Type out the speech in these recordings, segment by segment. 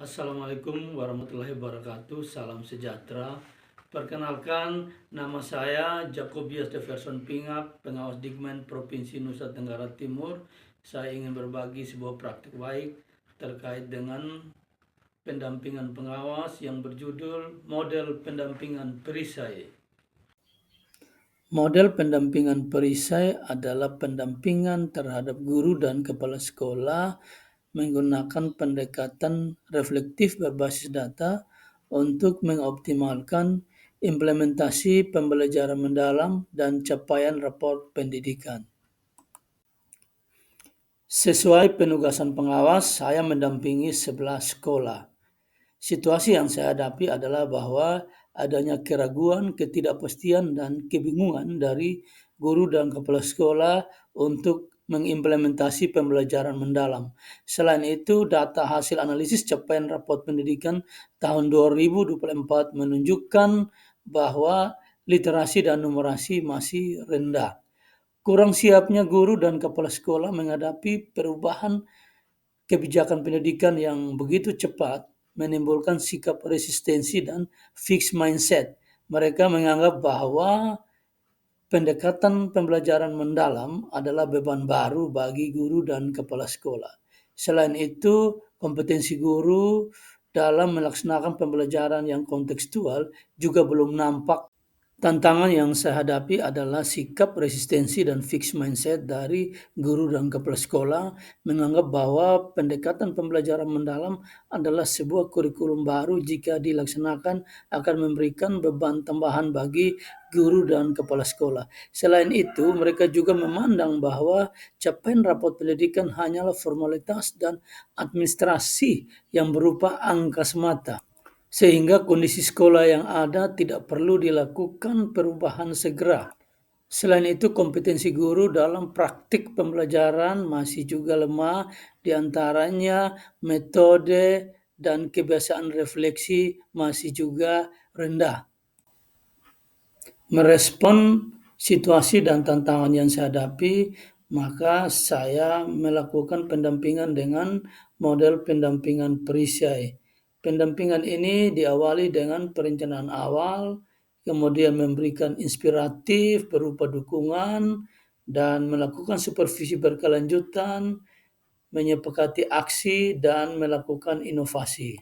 Assalamualaikum warahmatullahi wabarakatuh. Salam sejahtera. Perkenalkan, nama saya Jacobius Deverson Pingap, pengawas Digmen Provinsi Nusa Tenggara Timur. Saya ingin berbagi sebuah praktik baik terkait dengan pendampingan pengawas yang berjudul Model Pendampingan Perisai. Model pendampingan perisai adalah pendampingan terhadap guru dan kepala sekolah menggunakan pendekatan reflektif berbasis data untuk mengoptimalkan implementasi pembelajaran mendalam dan capaian rapor pendidikan. Sesuai penugasan pengawas, saya mendampingi 11 sekolah. Situasi yang saya hadapi adalah bahwa adanya keraguan, ketidakpastian, dan kebingungan dari guru dan kepala sekolah untuk mengimplementasi pembelajaran mendalam. Selain itu, data hasil analisis capaian raport pendidikan tahun 2024 menunjukkan bahwa literasi dan numerasi masih rendah. Kurang siapnya guru dan kepala sekolah menghadapi perubahan kebijakan pendidikan yang begitu cepat menimbulkan sikap resistensi dan fixed mindset. Mereka menganggap bahwa pendekatan pembelajaran mendalam adalah beban baru bagi guru dan kepala sekolah. Selain itu, kompetensi guru dalam melaksanakan pembelajaran yang kontekstual juga belum nampak. Tantangan yang saya hadapi adalah sikap resistensi dan fixed mindset dari guru dan kepala sekolah menganggap bahwa pendekatan pembelajaran mendalam adalah sebuah kurikulum baru jika dilaksanakan akan memberikan beban tambahan bagi guru dan kepala sekolah. Selain itu, mereka juga memandang bahwa capaian rapor pendidikan hanyalah formalitas dan administrasi yang berupa angka semata, sehingga kondisi sekolah yang ada tidak perlu dilakukan perubahan segera. Selain itu, kompetensi guru dalam praktik pembelajaran masih juga lemah, di antaranya metode dan kebiasaan refleksi masih juga rendah. Merespon situasi dan tantangan yang saya hadapi, maka saya melakukan pendampingan dengan model pendampingan perisai. Pendampingan ini diawali dengan perencanaan awal, kemudian memberikan inspiratif berupa dukungan, dan melakukan supervisi berkelanjutan, menyepakati aksi, dan melakukan inovasi.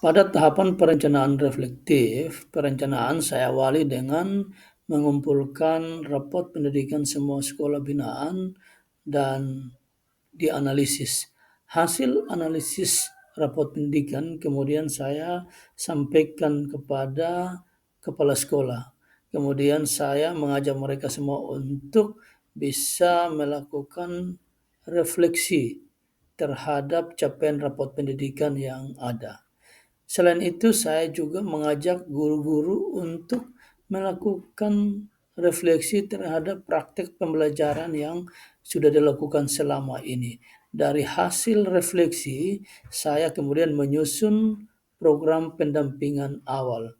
Pada tahapan perencanaan reflektif, perencanaan saya awali dengan mengumpulkan rapot pendidikan semua sekolah binaan dan dianalisis. Hasil analisis rapot pendidikan kemudian saya sampaikan kepada kepala sekolah. Kemudian saya mengajak mereka semua untuk bisa melakukan refleksi terhadap capaian rapot pendidikan yang ada. Selain itu, saya juga mengajak guru-guru untuk melakukan refleksi terhadap praktik pembelajaran yang sudah dilakukan selama ini. Dari hasil refleksi, saya kemudian menyusun program pendampingan awal.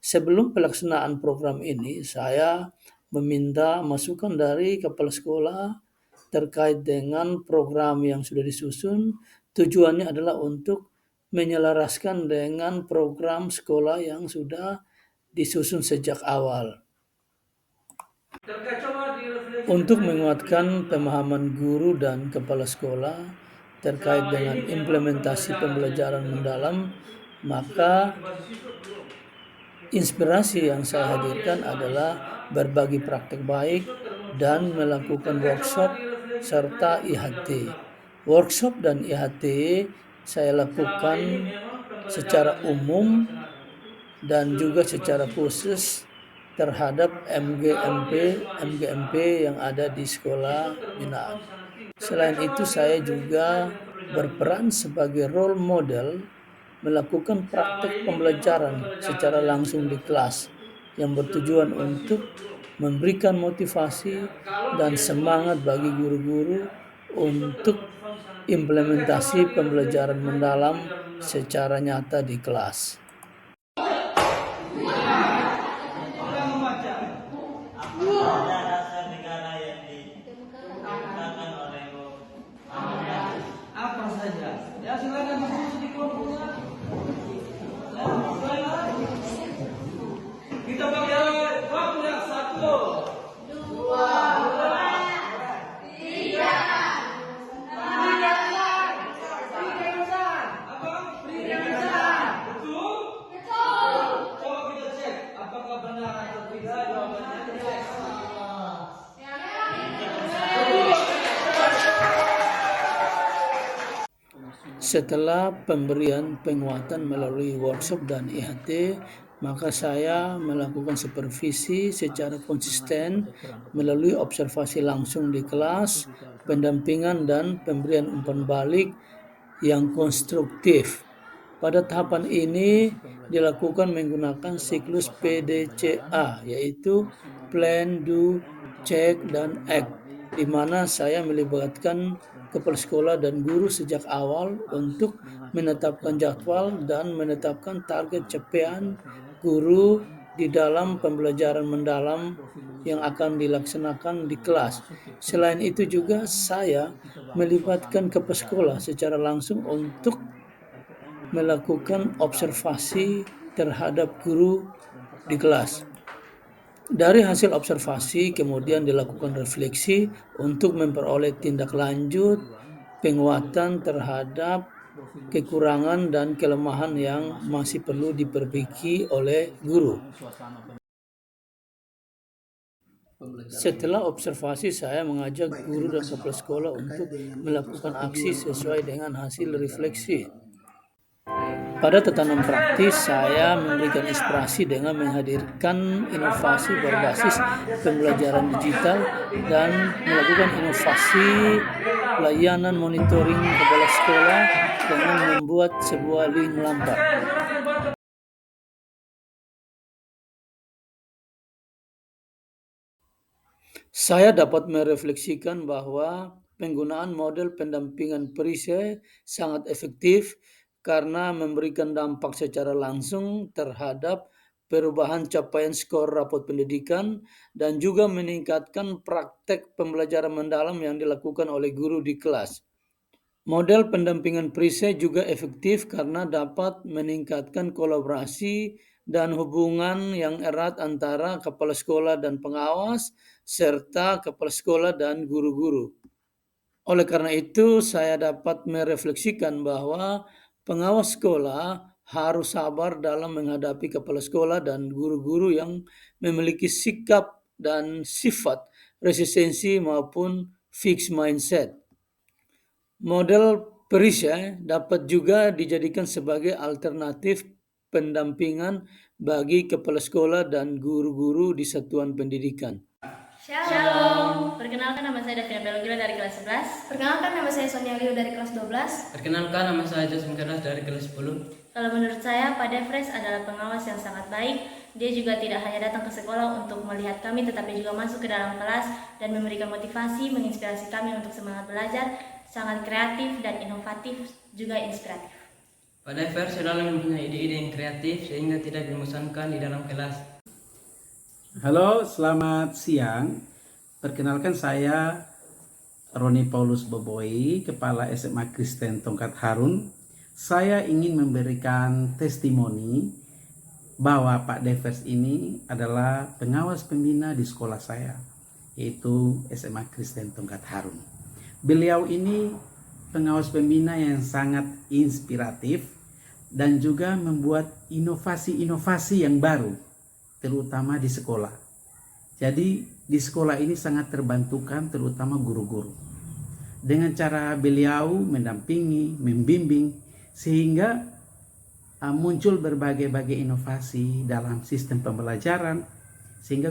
Sebelum pelaksanaan program ini, saya meminta masukan dari kepala sekolah terkait dengan program yang sudah disusun. Tujuannya adalah untuk menyelaraskan dengan program sekolah yang sudah disusun sejak awal. Untuk menguatkan pemahaman guru dan kepala sekolah terkait dengan implementasi pembelajaran mendalam, maka inspirasi yang saya hadirkan adalah berbagi praktek baik dan melakukan workshop serta IHT. Workshop dan IHT saya lakukan secara umum dan juga secara khusus terhadap MGMP yang ada di sekolah binaan. Selain itu, saya juga berperan sebagai role model melakukan praktek pembelajaran secara langsung di kelas yang bertujuan untuk memberikan motivasi dan semangat bagi guru-guru untuk implementasi pembelajaran mendalam secara nyata di kelas. Apa saja? Ya silakan diskusi di kelompok Setelah pemberian penguatan melalui workshop dan IHT, maka saya melakukan supervisi secara konsisten melalui observasi langsung di kelas, pendampingan dan pemberian umpan balik yang konstruktif. Pada tahapan ini dilakukan menggunakan siklus PDCA, yaitu Plan, Do, Check, dan Act, di mana saya melibatkan kepala sekolah dan guru sejak awal untuk menetapkan jadwal dan menetapkan target capaian guru di dalam pembelajaran mendalam yang akan dilaksanakan di kelas. Selain itu juga saya melibatkan kepala sekolah secara langsung untuk melakukan observasi terhadap guru di kelas. Dari hasil observasi kemudian dilakukan refleksi untuk memperoleh tindak lanjut penguatan terhadap kekurangan dan kelemahan yang masih perlu diperbaiki oleh guru. Setelah observasi, saya mengajak guru dan kepala sekolah untuk melakukan aksi sesuai dengan hasil refleksi. Pada tatanan praktis, saya memberikan inspirasi dengan menghadirkan inovasi berbasis pembelajaran digital dan melakukan inovasi layanan monitoring kepala sekolah dengan membuat sebuah link lambat. Saya dapat merefleksikan bahwa penggunaan model pendampingan perisai sangat efektif karena memberikan dampak secara langsung terhadap perubahan capaian skor rapot pendidikan dan juga meningkatkan praktek pembelajaran mendalam yang dilakukan oleh guru di kelas. Model pendampingan perisai juga efektif karena dapat meningkatkan kolaborasi dan hubungan yang erat antara kepala sekolah dan pengawas, serta kepala sekolah dan guru-guru. Oleh karena itu, saya dapat merefleksikan bahwa pengawas sekolah harus sabar dalam menghadapi kepala sekolah dan guru-guru yang memiliki sikap dan sifat resistensi maupun fixed mindset. Model perisai dapat juga dijadikan sebagai alternatif pendampingan bagi kepala sekolah dan guru-guru di satuan pendidikan. Shalom, perkenalkan nama saya Davina Belogila dari kelas 11. Perkenalkan nama saya Sonia Liu dari kelas 12. Perkenalkan nama saya Jasmine Keras dari kelas 10. Kalau menurut saya, Pak Devres adalah pengawas yang sangat baik. Dia juga tidak hanya datang ke sekolah untuk melihat kami, tetapi juga masuk ke dalam kelas dan memberikan motivasi, menginspirasi kami untuk semangat belajar. Sangat kreatif dan inovatif, juga inspiratif. Pak Devers selalu mempunyai ide-ide yang kreatif sehingga tidak membosankan di dalam kelas. Halo, selamat siang. Perkenalkan saya Roni Paulus Boboi, Kepala SMA Kristen Tongkat Harun. Saya ingin memberikan testimoni bahwa Pak Devers ini adalah pengawas pembina di sekolah saya, yaitu SMA Kristen Tongkat Harun. Beliau ini pengawas pembina yang sangat inspiratif dan juga membuat inovasi-inovasi yang baru, terutama di sekolah. Jadi di sekolah ini sangat terbantukan, terutama guru-guru. Dengan cara beliau mendampingi, membimbing, sehingga muncul berbagai-bagai inovasi dalam sistem pembelajaran, sehingga